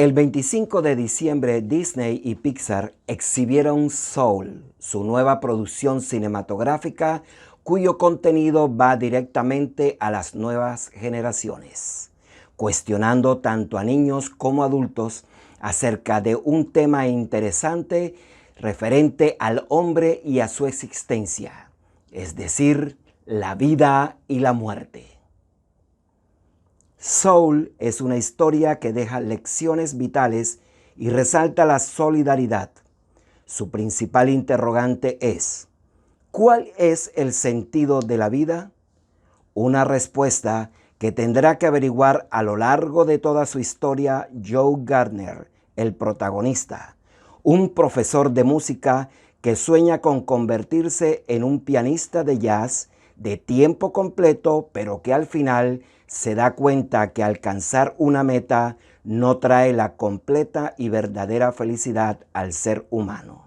El 25 de diciembre, Disney y Pixar exhibieron Soul, su nueva producción cinematográfica, cuyo contenido va directamente a las nuevas generaciones, cuestionando tanto a niños como adultos acerca de un tema interesante referente al hombre y a su existencia, es decir, la vida y la muerte. Soul es una historia que deja lecciones vitales y resalta la solidaridad. Su principal interrogante es: ¿cuál es el sentido de la vida? Una respuesta que tendrá que averiguar a lo largo de toda su historia Joe Gardner, el protagonista, un profesor de música que sueña con convertirse en un pianista de jazz de tiempo completo, pero que al final se da cuenta que alcanzar una meta no trae la completa y verdadera felicidad al ser humano.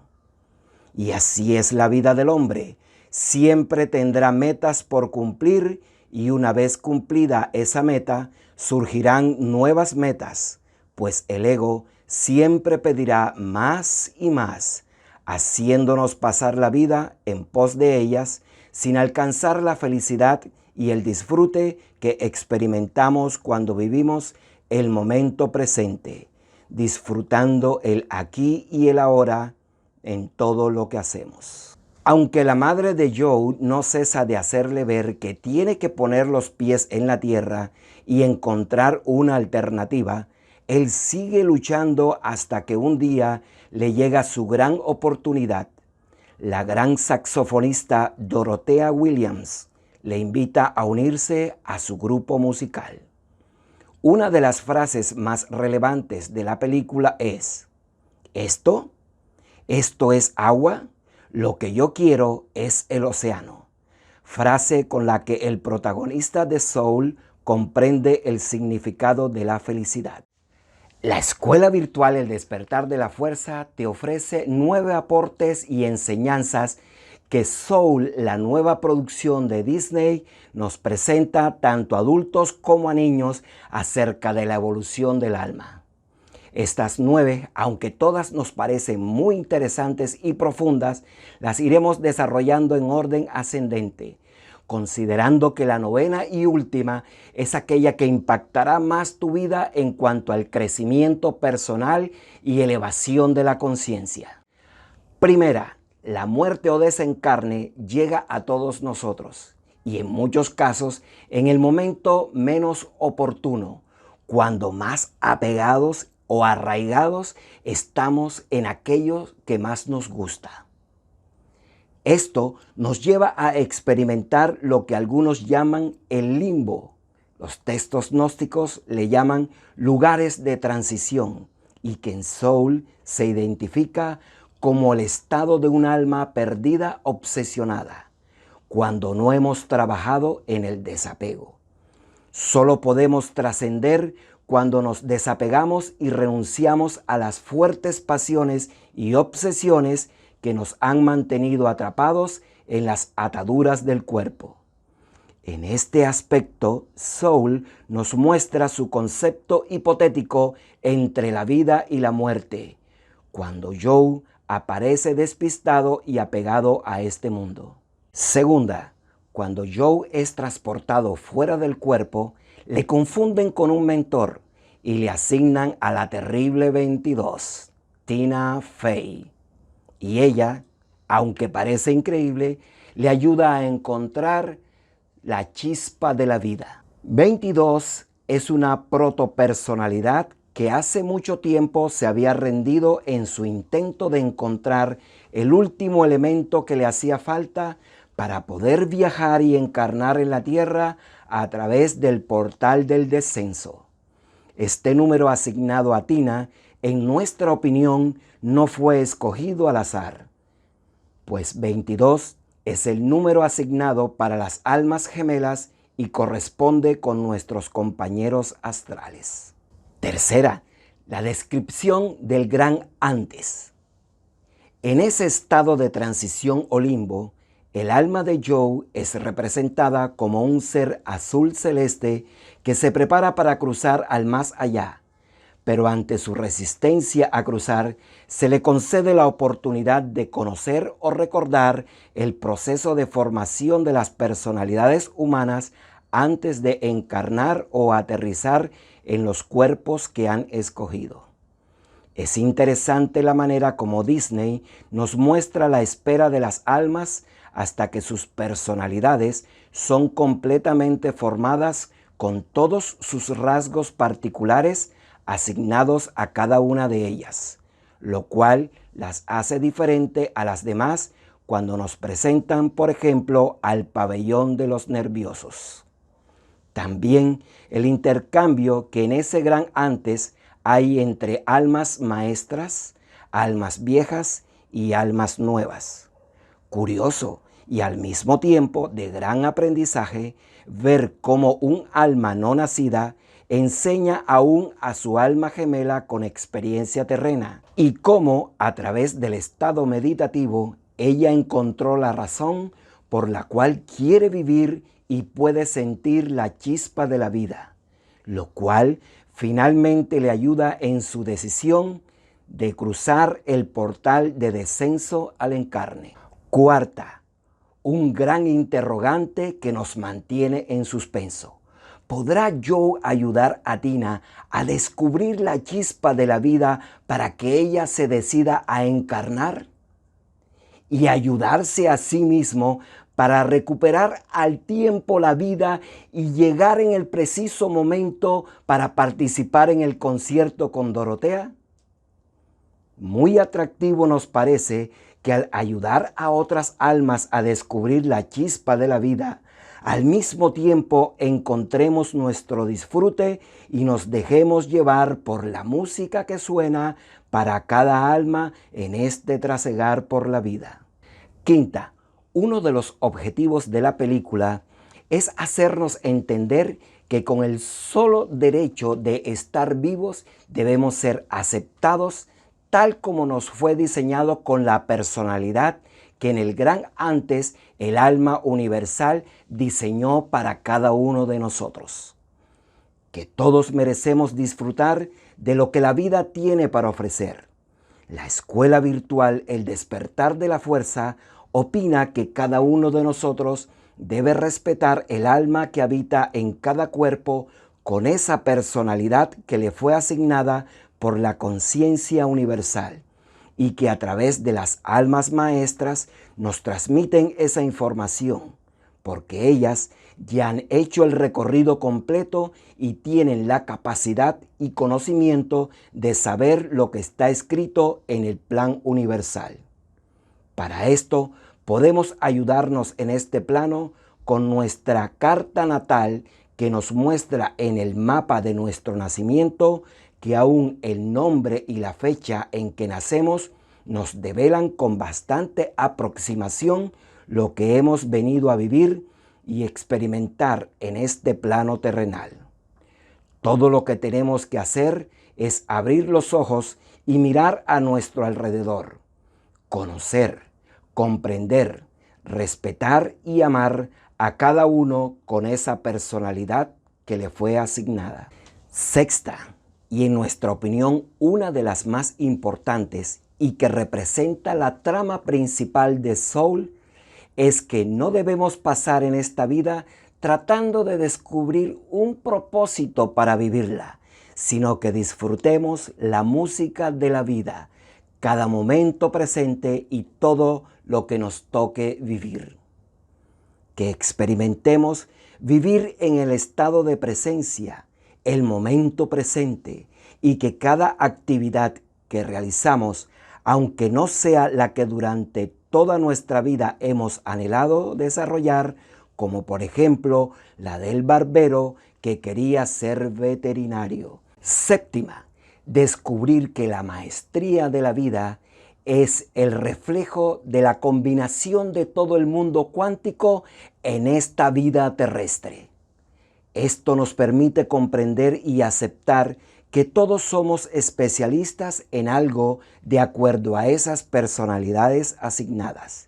Y así es la vida del hombre. Siempre tendrá metas por cumplir y una vez cumplida esa meta, surgirán nuevas metas, pues el ego siempre pedirá más y más, haciéndonos pasar la vida en pos de ellas sin alcanzar la felicidad y el disfrute que experimentamos cuando vivimos el momento presente, disfrutando el aquí y el ahora en todo lo que hacemos. Aunque la madre de Joe no cesa de hacerle ver que tiene que poner los pies en la tierra y encontrar una alternativa, él sigue luchando hasta que un día le llega su gran oportunidad. La gran saxofonista Dorothea Williams le invita a unirse a su grupo musical. Una de las frases más relevantes de la película es: ¿Esto es agua? Lo que yo quiero es el océano. Frase con la que el protagonista de Soul comprende el significado de la felicidad. La escuela virtual El Despertar de la Fuerza te ofrece 9 aportes y enseñanzas que Soul, la nueva producción de Disney, nos presenta tanto a adultos como a niños acerca de la evolución del alma. Estas 9, aunque todas nos parecen muy interesantes y profundas, las iremos desarrollando en orden ascendente, considerando que la 9ª y última es aquella que impactará más tu vida en cuanto al crecimiento personal y elevación de la conciencia. Primera, la muerte o desencarne llega a todos nosotros y en muchos casos en el momento menos oportuno, cuando más apegados o arraigados estamos en aquello que más nos gusta. Esto nos lleva a experimentar lo que algunos llaman el limbo. Los textos gnósticos le llaman lugares de transición y que en Soul se identifica como el estado de un alma perdida obsesionada, cuando no hemos trabajado en el desapego. Solo podemos trascender cuando nos desapegamos y renunciamos a las fuertes pasiones y obsesiones que nos han mantenido atrapados en las ataduras del cuerpo. En este aspecto, Soul nos muestra su concepto hipotético entre la vida y la muerte, cuando Joe aparece despistado y apegado a este mundo. Segunda, cuando Joe es transportado fuera del cuerpo, le confunden con un mentor y le asignan a la terrible 22, Tina Fey. Y ella, aunque parece increíble, le ayuda a encontrar la chispa de la vida. 22 es una protopersonalidad que hace mucho tiempo se había rendido en su intento de encontrar el último elemento que le hacía falta para poder viajar y encarnar en la tierra a través del portal del descenso. Este número asignado a Tina, en nuestra opinión, no fue escogido al azar, pues 22 es el número asignado para las almas gemelas y corresponde con nuestros compañeros astrales. Tercera, la descripción del gran antes. En ese estado de transición o limbo, el alma de Joe es representada como un ser azul celeste que se prepara para cruzar al más allá, pero ante su resistencia a cruzar, se le concede la oportunidad de conocer o recordar el proceso de formación de las personalidades humanas antes de encarnar o aterrizar en los cuerpos que han escogido. Es interesante la manera como Disney nos muestra la espera de las almas hasta que sus personalidades son completamente formadas con todos sus rasgos particulares asignados a cada una de ellas, lo cual las hace diferente a las demás cuando nos presentan, por ejemplo, al pabellón de los nerviosos. También el intercambio que en ese gran antes hay entre almas maestras, almas viejas y almas nuevas. Curioso y al mismo tiempo de gran aprendizaje ver cómo un alma no nacida enseña aún a su alma gemela con experiencia terrena y cómo a través del estado meditativo ella encontró la razón por la cual quiere vivir y puede sentir la chispa de la vida, lo cual finalmente le ayuda en su decisión de cruzar el portal de descenso al encarne. Cuarta, un gran interrogante que nos mantiene en suspenso. ¿Podrá yo ayudar a Tina a descubrir la chispa de la vida para que ella se decida a encarnar? Y ayudarse a sí mismo para recuperar al tiempo la vida y llegar en el preciso momento para participar en el concierto con Dorotea? Muy atractivo nos parece que al ayudar a otras almas a descubrir la chispa de la vida, al mismo tiempo encontremos nuestro disfrute y nos dejemos llevar por la música que suena para cada alma en este trasegar por la vida. Quinta, uno de los objetivos de la película es hacernos entender que con el solo derecho de estar vivos debemos ser aceptados tal como nos fue diseñado con la personalidad que en el gran antes el alma universal diseñó para cada uno de nosotros. Que todos merecemos disfrutar de lo que la vida tiene para ofrecer. La escuela virtual El Despertar de la Fuerza opina que cada uno de nosotros debe respetar el alma que habita en cada cuerpo con esa personalidad que le fue asignada por la conciencia universal y que a través de las almas maestras nos transmiten esa información, porque ellas ya han hecho el recorrido completo y tienen la capacidad y conocimiento de saber lo que está escrito en el plan universal. Para esto podemos ayudarnos en este plano con nuestra carta natal que nos muestra en el mapa de nuestro nacimiento que aún el nombre y la fecha en que nacemos nos develan con bastante aproximación lo que hemos venido a vivir y experimentar en este plano terrenal. Todo lo que tenemos que hacer es abrir los ojos y mirar a nuestro alrededor, conocer, comprender, respetar y amar a cada uno con esa personalidad que le fue asignada. Sexta, y en nuestra opinión una de las más importantes y que representa la trama principal de Soul, es que no debemos pasar en esta vida tratando de descubrir un propósito para vivirla, sino que disfrutemos la música de la vida, cada momento presente y todo lo que nos toque vivir. Que experimentemos vivir en el estado de presencia, el momento presente, y que cada actividad que realizamos, aunque no sea la que durante toda nuestra vida hemos anhelado desarrollar, como por ejemplo la del barbero que quería ser veterinario. Séptima, descubrir que la maestría de la vida es el reflejo de la combinación de todo el mundo cuántico en esta vida terrestre. Esto nos permite comprender y aceptar que todos somos especialistas en algo de acuerdo a esas personalidades asignadas,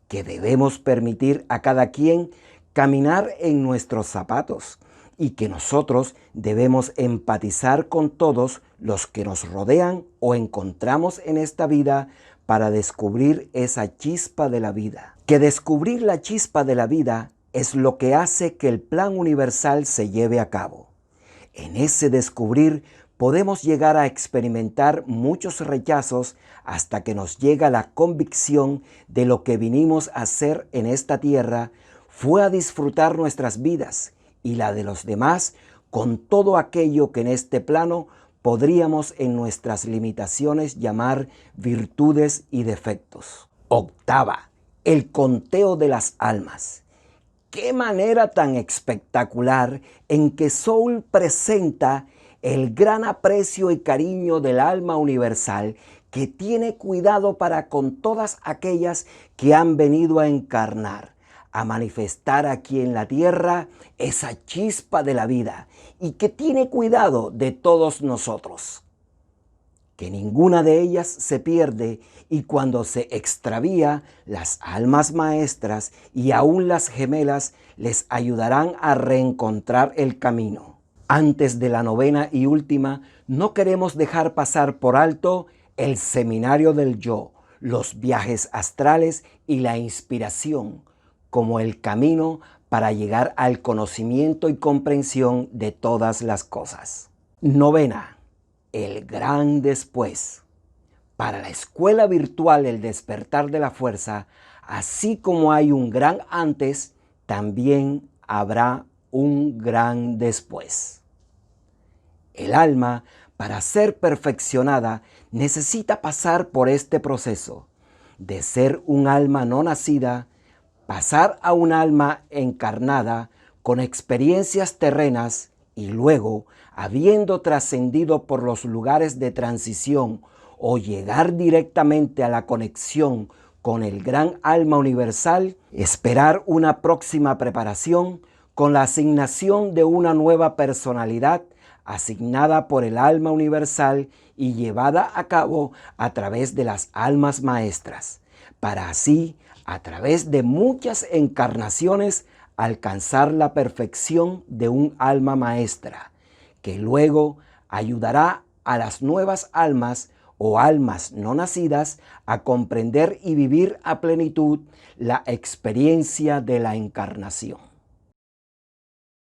que debemos permitir a cada quien caminar en nuestros zapatos y que nosotros debemos empatizar con todos los que nos rodean o encontramos en esta vida para descubrir esa chispa de la vida. Que descubrir la chispa de la vida es lo que hace que el plan universal se lleve a cabo. En ese descubrir podemos llegar a experimentar muchos rechazos hasta que nos llega la convicción de lo que vinimos a hacer en esta tierra fue a disfrutar nuestras vidas y la de los demás con todo aquello que en este plano podríamos en nuestras limitaciones llamar virtudes y defectos. Octava, el conteo de las almas. ¡Qué manera tan espectacular en que Soul presenta el gran aprecio y cariño del alma universal que tiene cuidado para con todas aquellas que han venido a encarnar, a manifestar aquí en la tierra esa chispa de la vida y que tiene cuidado de todos nosotros? Que ninguna de ellas se pierde y cuando se extravía, las almas maestras y aún las gemelas les ayudarán a reencontrar el camino. Antes de la novena y última, no queremos dejar pasar por alto el seminario del yo, los viajes astrales y la inspiración, como el camino para llegar al conocimiento y comprensión de todas las cosas. Novena, el gran después. Para la escuela virtual El Despertar de la Fuerza, así como hay un gran antes, también habrá un gran después. El alma, para ser perfeccionada, necesita pasar por este proceso de ser un alma no nacida, pasar a un alma encarnada con experiencias terrenas y luego, habiendo trascendido por los lugares de transición o llegar directamente a la conexión con el gran alma universal, esperar una próxima preparación con la asignación de una nueva personalidad asignada por el alma universal y llevada a cabo a través de las almas maestras, para así, a través de muchas encarnaciones, alcanzar la perfección de un alma maestra, que luego ayudará a las nuevas almas o almas no nacidas a comprender y vivir a plenitud la experiencia de la encarnación.